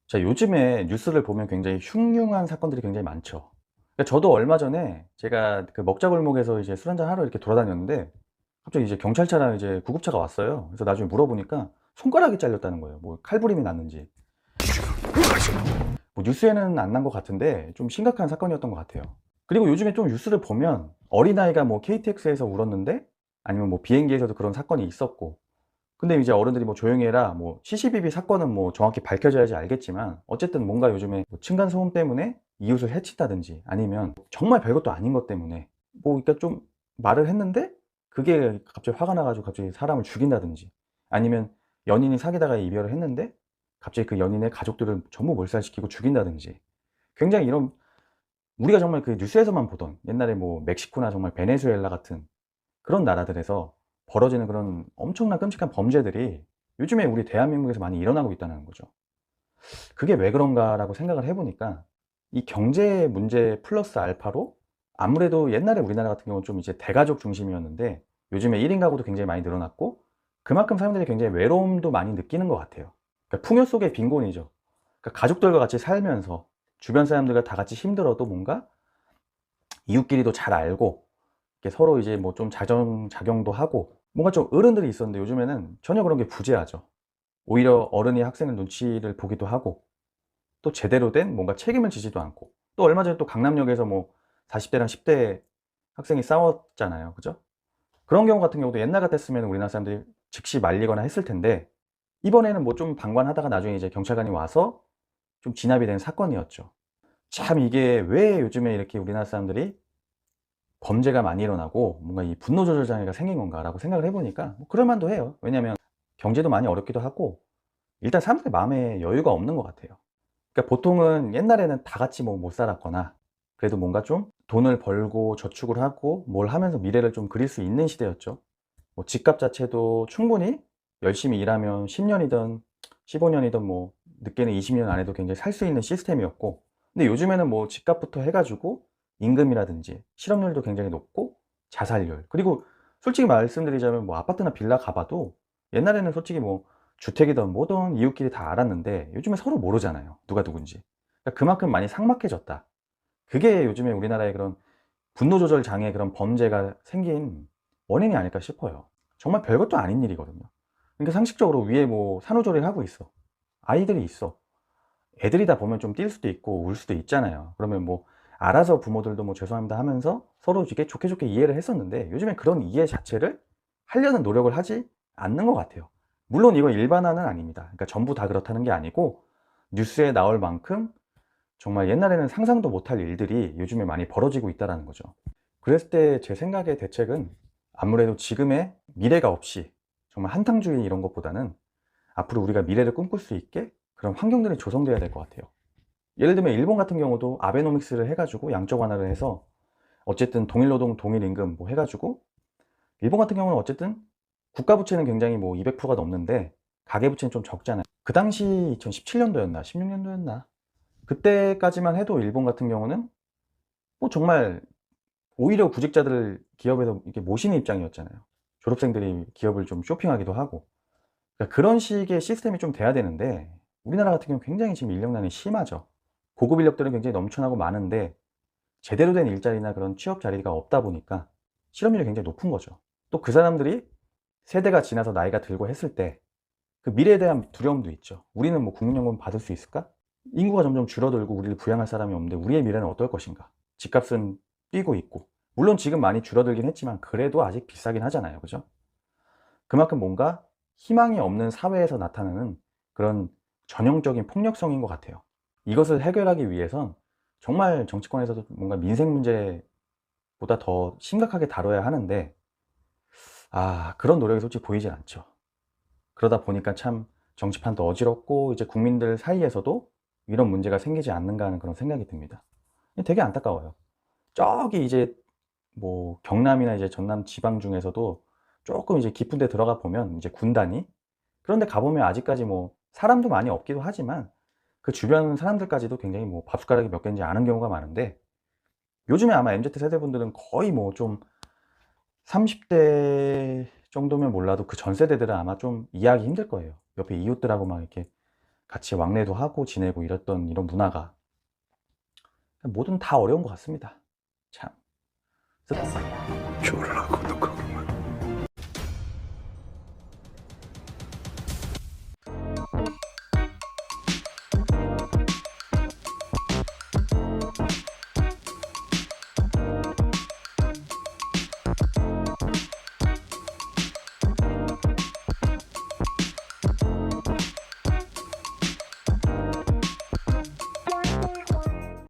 자, 요즘에 뉴스를 보면 굉장히 흉흉한 사건들이 굉장히 많죠. 그러니까 저도 얼마 전에 제가 그 먹자골목에서 이제 술 한잔 하러 이렇게 돌아다녔는데 갑자기 이제 경찰차랑 이제 구급차가 왔어요. 그래서 나중에 물어보니까 손가락이 잘렸다는 거예요. 뭐 칼부림이 났는지. 뭐 뉴스에는 안 난 것 같은데 좀 심각한 사건이었던 것 같아요. 그리고 요즘에 좀 뉴스를 보면 어린아이가 뭐 KTX에서 울었는데 아니면 뭐 비행기에서도 그런 사건이 있었고, 근데 이제 어른들이 뭐 "조용히 해라." 뭐 CCTV 사건은 뭐 정확히 밝혀져야지 알겠지만 어쨌든 뭔가 요즘에 뭐 층간소음 때문에 이웃을 해친다든지 아니면 정말 별것도 아닌 것 때문에 뭐 그러니까 좀 말을 했는데 그게 갑자기 화가 나 가지고 갑자기 사람을 죽인다든지, 아니면 연인이 사귀다가 이별을 했는데 갑자기 그 연인의 가족들을 전부 몰살시키고 죽인다든지, 굉장히 이런 우리가 정말 그 뉴스에서만 보던 옛날에 뭐 멕시코나 정말 베네수엘라 같은 그런 나라들에서 벌어지는 그런 엄청난 끔찍한 범죄들이 요즘에 우리 대한민국에서 많이 일어나고 있다는 거죠. 그게 왜 그런가라고 생각을 해 보니까 이 경제 문제 플러스 알파로 아무래도 옛날에 우리나라 같은 경우는 좀 이제 대가족 중심이었는데 요즘에 1인 가구도 굉장히 많이 늘어났고 그만큼 사람들이 굉장히 외로움도 많이 느끼는 것 같아요. 그러니까 풍요 속의 빈곤이죠. 그러니까 가족들과 같이 살면서 주변 사람들과 다 같이 힘들어도 뭔가 이웃끼리도 잘 알고 이렇게 서로 이제 뭐 좀 자정작용도 하고 뭔가 좀 어른들이 있었는데 요즘에는 전혀 그런 게 부재하죠. 오히려 어른이 학생의 눈치를 보기도 하고 또 제대로 된 뭔가 책임을 지지도 않고, 또 얼마 전에 또 강남역에서 뭐 40 대랑 10대 학생이 싸웠잖아요. 그죠? 그런 경우 같은 경우도 옛날 같았으면 우리나라 사람들이 즉시 말리거나 했을 텐데 이번에는 뭐 좀 방관하다가 나중에 이제 경찰관이 와서 좀 진압이 된 사건이었죠. 참 이게 왜 요즘에 이렇게 우리나라 사람들이 범죄가 많이 일어나고 뭔가 이 분노 조절 장애가 생긴 건가라고 생각을 해 보니까 뭐 그럴 만도 해요. 왜냐하면 경제도 많이 어렵기도 하고 일단 사람들의 마음에 여유가 없는 것 같아요. 그러니까 보통은 옛날에는 다 같이 뭐 못 살았거나 그래도 뭔가 좀 돈을 벌고 저축을 하고 뭘 하면서 미래를 좀 그릴 수 있는 시대였죠. 뭐 집값 자체도 충분히 열심히 일하면 10 년이든 15 년이든 뭐 늦게는 20년 안에도 굉장히 살 수 있는 시스템이었고, 근데 요즘에는 뭐 집값부터 해 가지고 임금이라든지 실업률도 굉장히 높고 자살률, 그리고 솔직히 말씀드리자면 뭐 아파트나 빌라 가 봐도 옛날에는 솔직히 뭐 주택이든 뭐든 이웃끼리 다 알았는데 요즘에 서로 모르잖아요, 누가 누군지. 그러니까 그만큼 많이 삭막해졌다. 그게 요즘에 우리나라의 그런 분노 조절 장애, 그런 범죄가 생긴 원인이 아닐까 싶어요. 정말 별것도 아닌 일이거든요. 그러니까 상식적으로 위에 뭐 산후조리를 하고 있어. 아이들이 있어. 애들이다 보면 좀 뛸 수도 있고 울 수도 있잖아요. 그러면 뭐 알아서 부모들도 뭐 죄송합니다 하면서 서로 이렇게 좋게 좋게 이해를 했었는데 요즘엔 그런 이해 자체를 하려는 노력을 하지 않는 것 같아요. 물론 이거 일반화는 아닙니다. 그러니까 전부 다 그렇다는 게 아니고 뉴스에 나올 만큼 정말 옛날에는 상상도 못할 일들이 요즘에 많이 벌어지고 있다는 거죠. 그랬을 때 제 생각의 대책은 아무래도 지금의 미래가 없이 정말 한탕주의 이런 것보다는 앞으로 우리가 미래를 꿈꿀 수 있게 그런 환경들이 조성돼야 될 것 같아요. 예를 들면 일본 같은 경우도 아베노믹스를 해 가지고 양적 완화를 해서 어쨌든 동일 노동 동일 임금 뭐 해 가지고, 일본 같은 경우는 어쨌든 국가 부채는 굉장히 뭐 200%가 넘는데 가계 부채는 좀 적잖아요. 그 당시 2017 년도였나 16 년도였나 그때까지만 해도 일본 같은 경우는 뭐 정말 오히려 구직자들을 기업에서 이렇게 모시는 입장이었잖아요. 졸업생들이 기업을 좀 쇼핑하기도 하고. 그러니까 그런 식의 시스템이 좀 돼야 되는데 우리나라 같은 경우는 굉장히 지금 인력난이 심하죠. 고급 인력들은 굉장히 넘쳐나고 많은데 제대로 된 일자리나 그런 취업 자리가 없다 보니까 실업률이 굉장히 높은 거죠. 또 그 사람들이 세대가 지나서 나이가 들고 했을 때 그 미래에 대한 두려움도 있죠. '우리는 뭐 국민연금 받을 수 있을까? 인구가 점점 줄어들고 우리를 부양할 사람이 없는데 우리의 미래는 어떨 것인가?' 집값은 뛰고 있고, 물론 지금 많이 줄어들긴 했지만 그래도 아직 비싸긴 하잖아요. 그죠? 그만큼 뭔가 희망이 없는 사회에서 나타나는 그런 전형적인 폭력성인 것 같아요. 이것을 해결하기 위해선 정말 정치권에서도 뭔가 민생 문제보다 더 심각하게 다뤄야 하는데 그런 노력이 솔직히 보이질 않죠. 그러다 보니까 참 정치판도 어지럽고 이제 국민들 사이에서도 이런 문제가 생기지 않는가 하는 그런 생각이 듭니다. 되게 안타까워요. 저기 이제 뭐 경남이나 이제 전남 지방 중에서도 쪼끔 이제 깊은 데 들어가 보면 이제 군단이, 그런 데 가 보면 아직까지 뭐 사람도 많이 없기도 하지만 그 주변 사람들까지도 굉장히 뭐 밥숟가락이 몇 개인지 아는 경우가 많은데, 요즘에 아마 MZ 세대분들은 거의 뭐 좀 30대 정도면 몰라도 그 전 세대들은 아마 좀 이해하기 힘들 거예요. 옆에 이웃들하고 막 이렇게 같이 왕래도 하고 지내고 이랬던 이런 문화가 뭐든 다 어려운 것 같습니다. 참. 좋으라고 누가